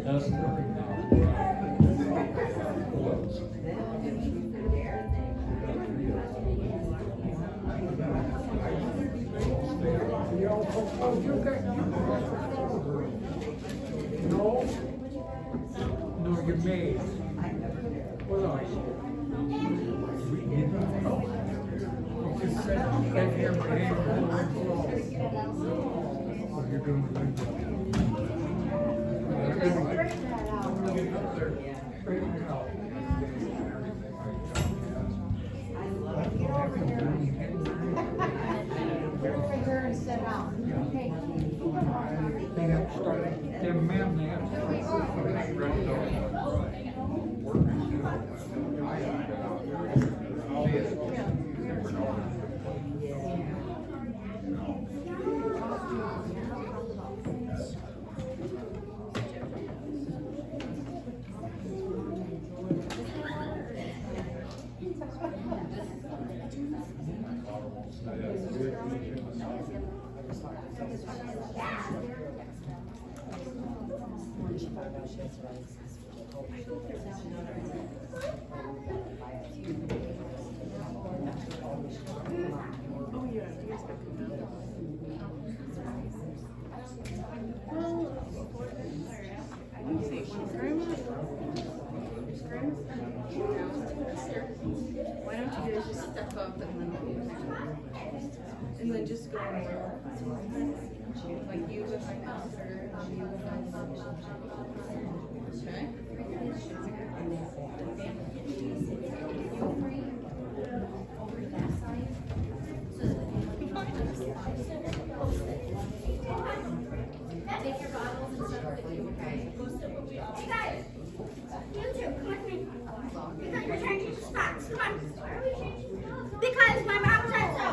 No, you're made. What are you? Just said, right here, my name. What you're doing with me. Straighten it out. Sit down. Okay. They have to start, them men, they have to Why don't you guys just step up and then just go like you behind Oscar, you behind okay? Take your bottles and stuff with you, okay? You guys, you two, come with me. Because we're changing spots. Come on. Why are we changing spots? Because my mom said so.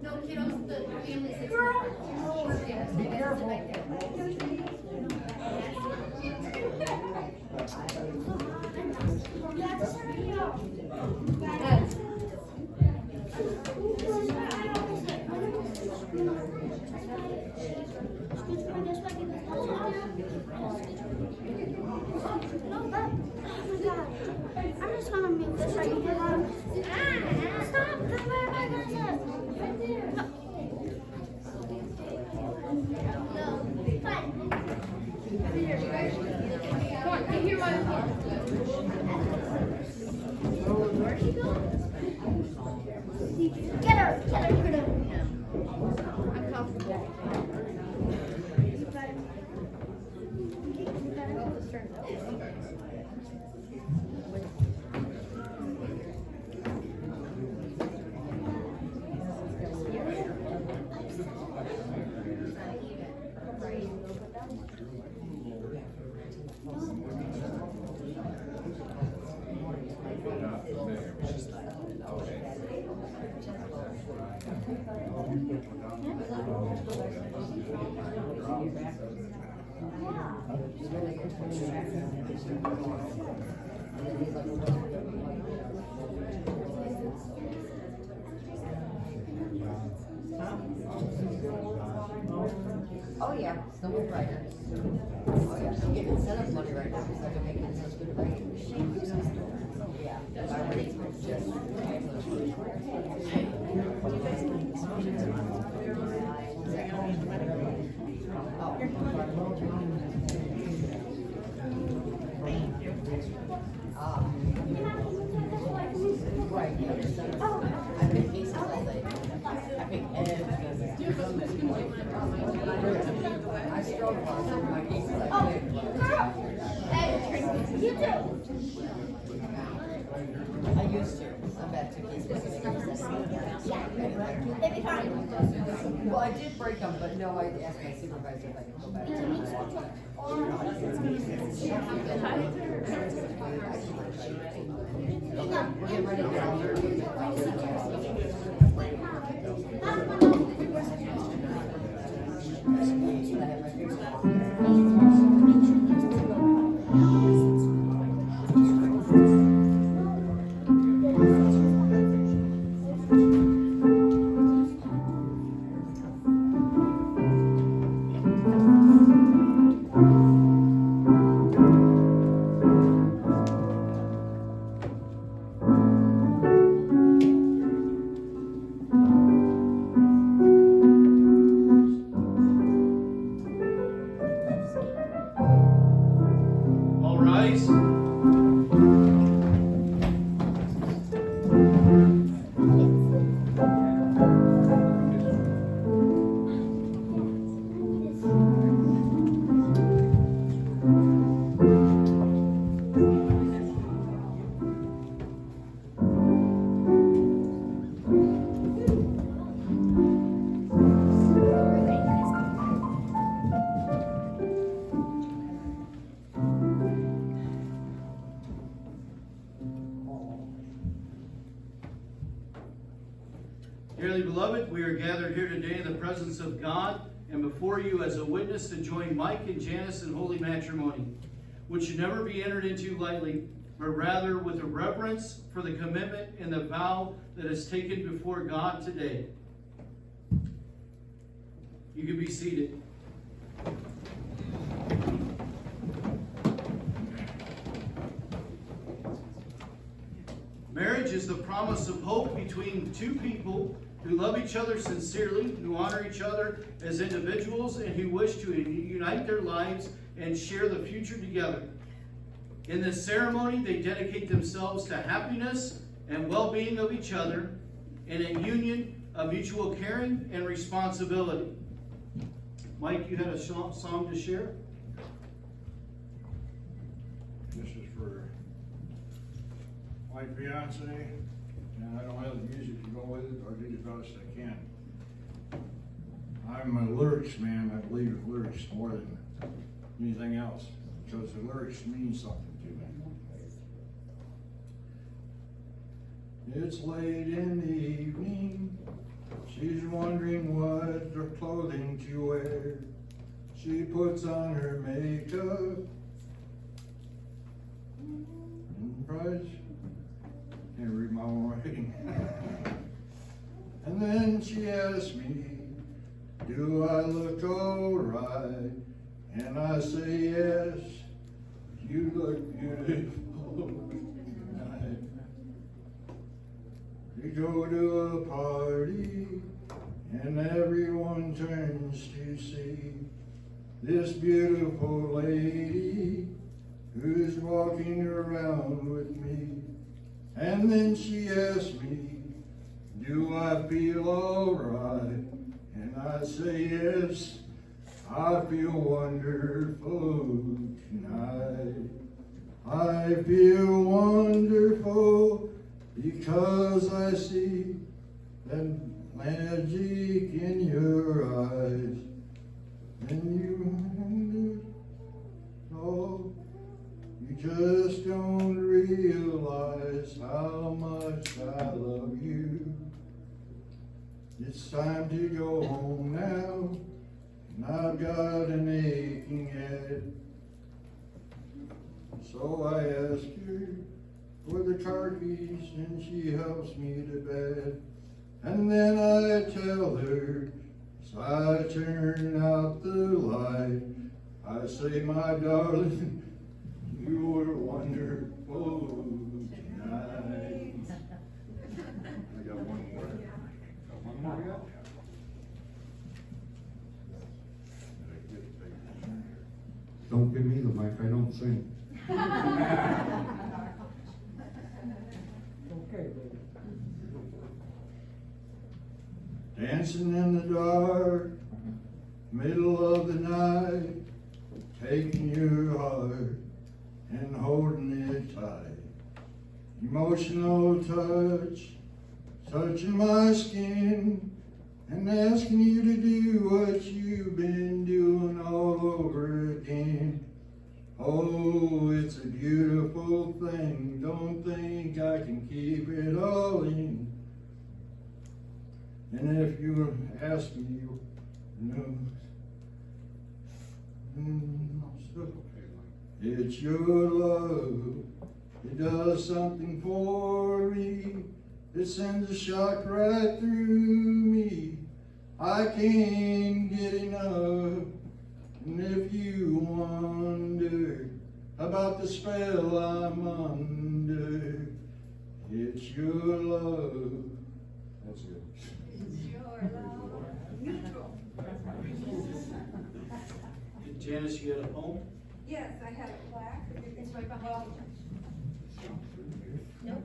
No, kiddos, the family sits. Girl. Be careful. I just want to make this right here. Stop! Where am I going to sit? Right there. No. Fine. Come on, get here, Mike. Where'd she go? Get her! Get her! Get her! I'm comfortable. Oh yeah, so we're right. Oh yeah, I'm getting incentive money right now because I've been making such good rates. Yeah, if I already just. Right. I've been cases all day. I think I struggle on my cases. You too. I used to. I'm back to cases. They'd be fine. Well, I did break them, but no, I asked my supervisor if I could go back to we're getting ready to get out there. please. Dearly beloved, we are gathered here today in the presence of God and before you as a witness to join Mike and Janice in holy matrimony, which should never be entered into lightly, but rather with a reverence for the commitment and the vow that is taken before God today. You can be seated. Marriage is the promise of hope between two people who love each other sincerely, who honor each other as individuals, and who wish to unite their lives and share the future together. In this ceremony, they dedicate themselves to happiness and well-being of each other in a union of mutual caring and responsibility. Mike, you had a song to share? This is for my fiance, and I don't have the music to go with it, but I'll do the best I can. I'm a lyrics man. I believe in lyrics more than anything else, because the lyrics mean something to me. It's late in the evening, she's wondering what clothing to wear. She puts on her makeup and tries, can't read my own writing. And then she asks me, do I look alright? And I say yes, you look beautiful tonight. We go to a party and everyone turns to see this beautiful lady who's walking around with me. And then she asked me, do I feel alright? And I say yes, I feel wonderful tonight. I feel wonderful because I see that magic in your eyes. And you know, you just don't realize how much I love you. It's time to go home now, and I've got an aching head. So I ask her for the car keys, and she helps me to bed. And then I tell her, as I turn out the light, I say, my darling, you were wonderful tonight. I got one more. Got one more yet? Don't give me the mic, I don't sing. Okay, baby. Dancing in the dark, middle of the night, taking your heart and holding it tight. Emotional touch, touching my skin, and asking you to do what you've been doing all over again. Oh, it's a beautiful thing, don't think I can keep it all in. And if you ask me, you know, it's your love. It does something for me. It sends a shock right through me. I can't get enough. And if you wonder about the spell I'm under, it's your love. That's it. Janice, you had a poem? Yes, I have it black. It's right behind you. Nope.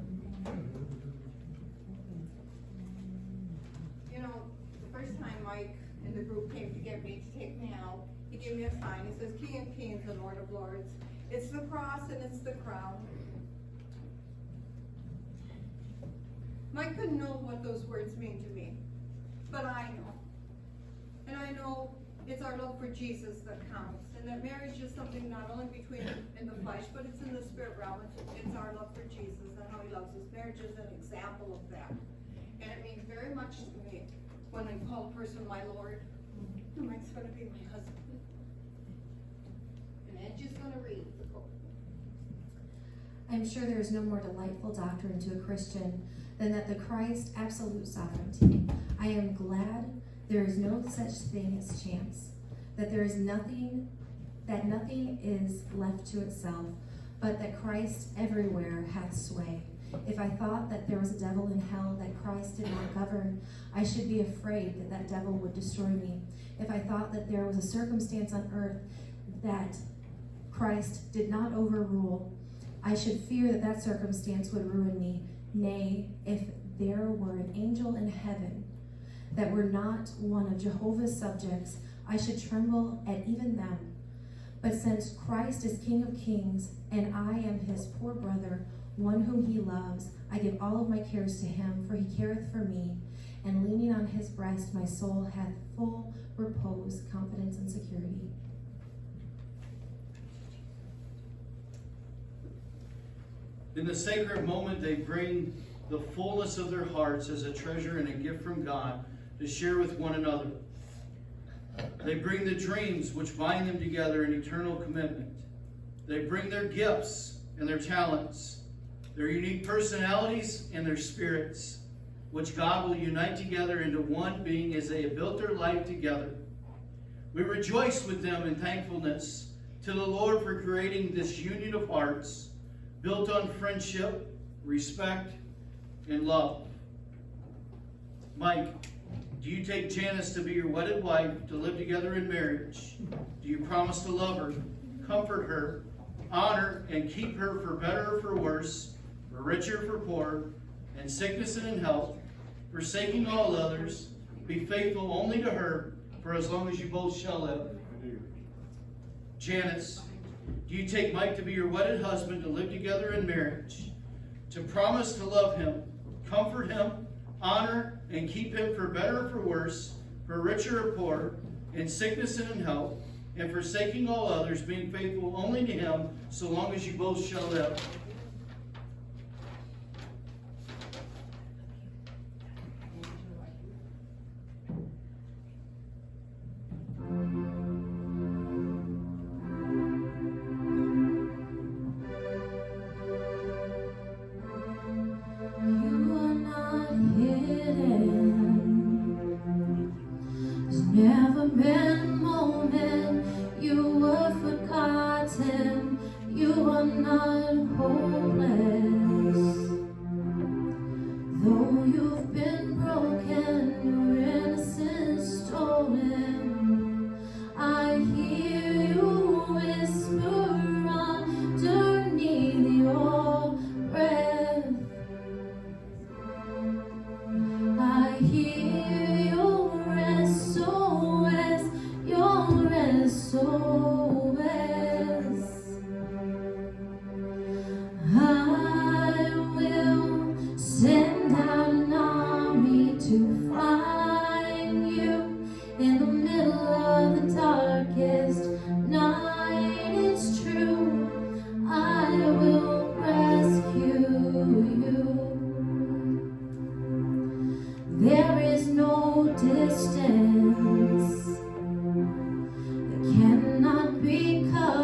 You know, the first time Mike and the group came to get me to take me out, he gave me a sign. It says King of Kings and Lord of Lords. It's the cross and it's the crown. Mike couldn't know what those words mean to me, but I know. And I know it's our love for Jesus that counts, and that marriage is something not only between in the flesh, but it's in the spirit realm. It's our love for Jesus and how he loves us. Marriage is an example of that. And it means very much to me when I call a person my Lord, and Mike's gonna be my husband. And Angie's gonna read the book. I'm sure there is no more delightful doctrine to a Christian than that the Christ absolute sovereignty. I am glad there is no such thing as chance, that there is nothing, that nothing is left to itself, but that Christ everywhere hath sway. If I thought that there was a devil in hell that Christ did not govern, I should be afraid that that devil would destroy me. If I thought that there was a circumstance on earth that Christ did not overrule, I should fear that that circumstance would ruin me. Nay, if there were an angel in heaven that were not one of Jehovah's subjects, I should tremble at even them. But since Christ is King of Kings, and I am his poor brother, one whom he loves, I give all of my cares to him, for he careth for me, and leaning on his breast my soul hath full repose, confidence, and security. In the sacred moment, they bring the fullness of their hearts as a treasure and a gift from God to share with one another. They bring the dreams which bind them together in eternal commitment. They bring their gifts and their talents, their unique personalities and their spirits, which God will unite together into one being as they have built their life together. We rejoice with them in thankfulness to the Lord for creating this union of hearts built on friendship, respect, and love. Mike, do you take Janice to be your wedded wife, to live together in marriage? Do you promise to love her, comfort her, honor, and keep her for better or for worse, for richer or for poor, in sickness and in health, forsaking all others, be faithful only to her for as long as you both shall live? Janice, do you take Mike to be your wedded husband, to live together in marriage, to promise to love him, comfort him, honor, and keep him for better or for worse, for richer or poor, in sickness and in health, and forsaking all others, being faithful only to him, so long as you both shall live? Never been a moment you were forgotten. You are not hopeless. Though you've been broken, your innocence stolen, I hear you whisper underneath your breath. I hear your SOS, your SOS. I will send out an army to find you in the middle of the darkest night. It's true, I will rescue you. There is no distance that cannot be covered.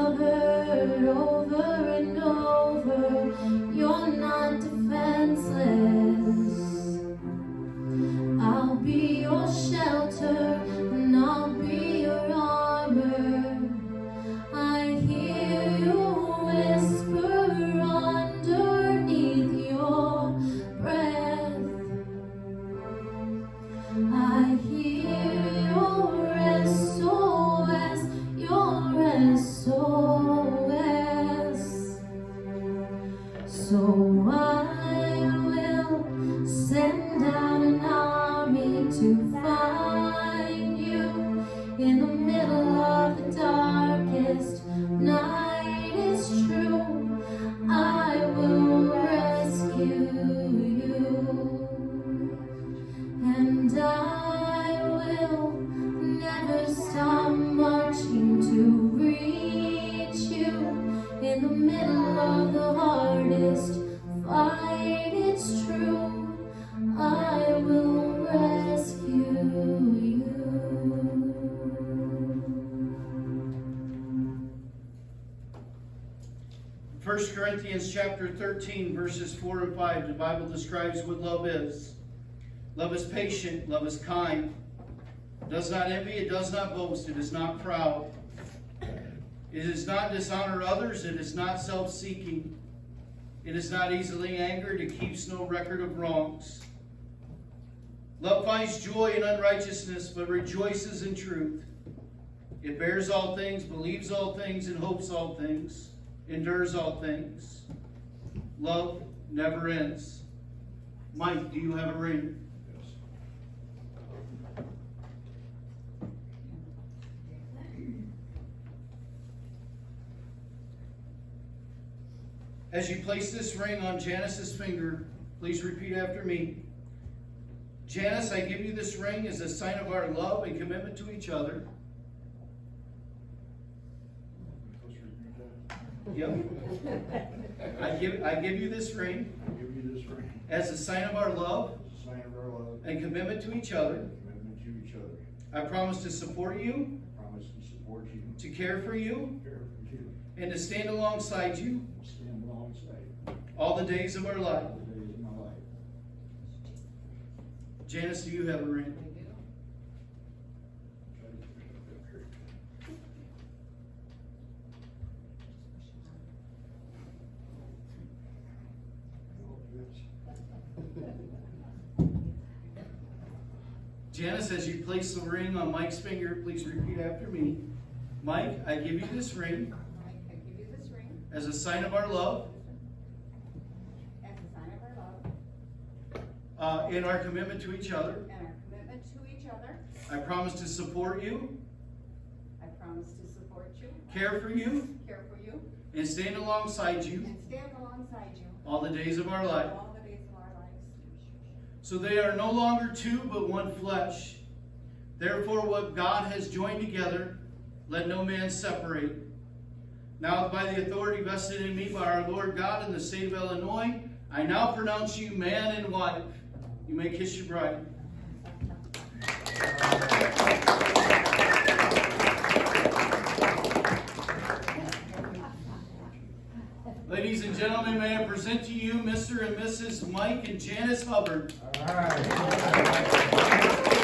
1 Corinthians chapter 13, verses 4 and 5, the Bible describes what love is. Love is patient, love is kind. It does not envy, it does not boast, it is not proud. It does not dishonor others, it is not self-seeking. It is not easily angered, it keeps no record of wrongs. Love finds joy in unrighteousness, but rejoices in truth. It bears all things, believes all things, and hopes all things, endures all things. Love never ends. Mike, do you have a ring? As you place this ring on Janice's finger, please repeat after me. Janice, I give you this ring as a sign of our love and commitment to each other. Yep. I give you this ring I give you this ring as a sign of our love as a sign of our love and commitment to each other. and commitment to each other. I promise to support you, I promise to support you, to care for you, care for you, and to stand alongside you and stand alongside all the days of our life. all the days of my life. Janice, do you have a ring? Janice, as you place the ring on Mike's finger, please repeat after me. Mike, I give you this ring Mike, I give you this ring as a sign of our love as a sign of our love and our commitment to each other. and our commitment to each other. I promise to support you, I promise to support you, care for you, care for you, and stand alongside you and stand alongside you all the days of our life. all the days of our lives. So they are no longer two, but one flesh. Therefore, what God has joined together, let no man separate. Now, by the authority vested in me by our Lord God in the state of Illinois, I now pronounce you man and wife. You may kiss your bride. Ladies and gentlemen, may I present to you Mr. and Mrs. Mike and Janice Hubbard. All right. God bless you.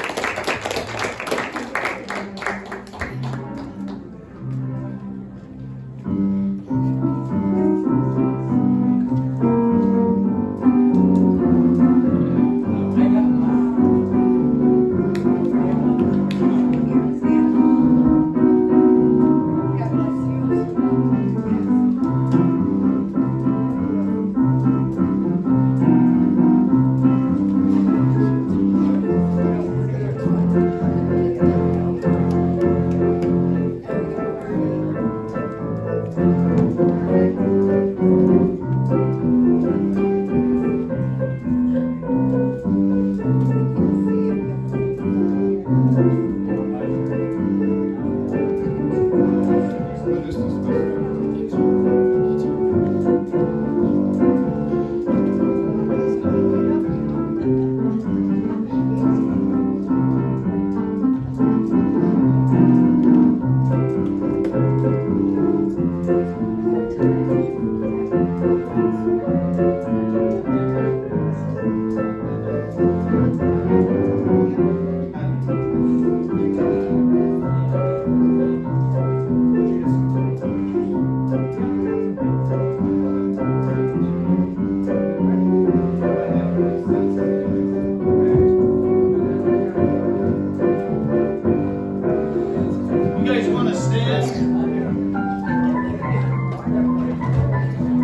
You guys want to stand?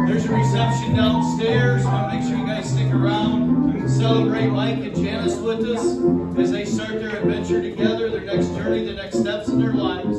There's a reception downstairs. I want to make sure you guys stick around and celebrate Mike and Janice with us as they start their adventure together, their next journey, the next steps in their lives.